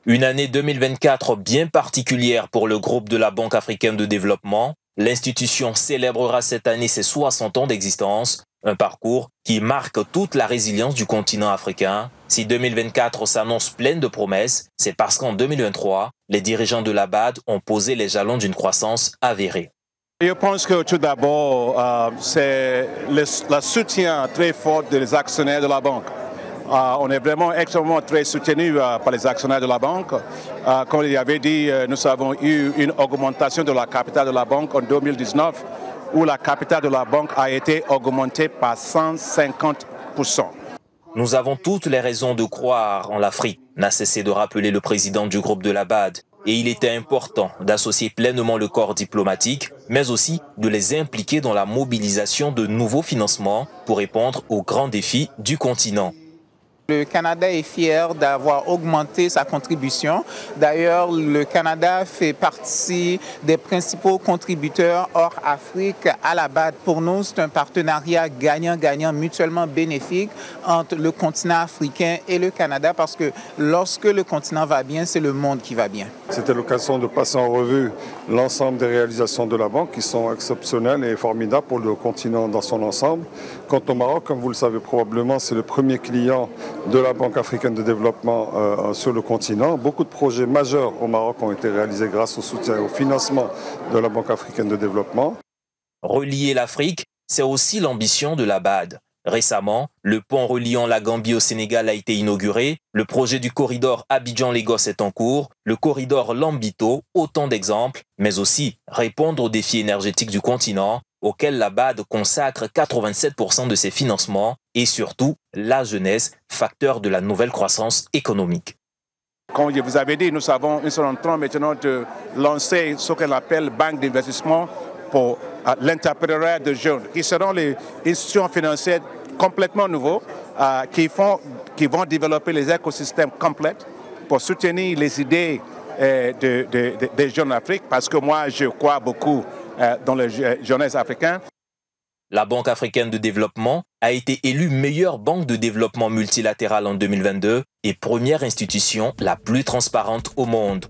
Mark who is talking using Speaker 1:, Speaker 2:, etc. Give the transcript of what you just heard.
Speaker 1: Une année 2024 bien particulière pour le groupe de la Banque africaine de développement. L'institution célébrera cette année ses 60 ans d'existence, un parcours qui marque toute la résilience du continent africain. Si 2024 s'annonce pleine de promesses, c'est parce qu'en 2023, les dirigeants de la BAD ont posé les jalons d'une croissance avérée.
Speaker 2: Je pense que tout d'abord, c'est le soutien très fort des actionnaires de la banque. On est vraiment extrêmement très soutenu par les actionnaires de la banque. Comme il avait dit, nous avons eu une augmentation de la capitale de la banque en 2019 où la capitale de la banque a été augmentée par 150%.
Speaker 1: Nous avons toutes les raisons de croire en l'Afrique, n'a cessé de rappeler le président du groupe de la BAD. Et il était important d'associer pleinement le corps diplomatique, mais aussi de les impliquer dans la mobilisation de nouveaux financements pour répondre aux grands défis du continent.
Speaker 3: Le Canada est fier d'avoir augmenté sa contribution. D'ailleurs, le Canada fait partie des principaux contributeurs hors Afrique à la BAD. Pour nous, c'est un partenariat gagnant-gagnant, mutuellement bénéfique entre le continent africain et le Canada parce que lorsque le continent va bien, c'est le monde qui va bien.
Speaker 4: C'était l'occasion de passer en revue l'ensemble des réalisations de la banque qui sont exceptionnelles et formidables pour le continent dans son ensemble. Quant au Maroc, comme vous le savez probablement, c'est le premier client de la Banque africaine de développement sur le continent. Beaucoup de projets majeurs au Maroc ont été réalisés grâce au soutien et au financement de la Banque africaine de développement.
Speaker 1: Relier l'Afrique, c'est aussi l'ambition de la BAD. Récemment, le pont reliant la Gambie au Sénégal a été inauguré, le projet du corridor Abidjan-Lagos est en cours, le corridor Lambito, autant d'exemples, mais aussi répondre aux défis énergétiques du continent, auquel la BAD consacre 87% de ses financements, et surtout la jeunesse, facteur de la nouvelle croissance économique.
Speaker 2: Comme je vous avais dit, nous sommes en train maintenant de lancer ce qu'on appelle banque d'investissement pour l'entrepreneuriat de jeunes, qui seront les institutions financières complètement nouveaux, qui vont développer les écosystèmes complets pour soutenir les idées des jeunes d'Afrique, parce que moi, je crois beaucoup dans les jeunesse africains.
Speaker 1: La Banque africaine de développement a été élue meilleure banque de développement multilatérale en 2022 et première institution la plus transparente au monde.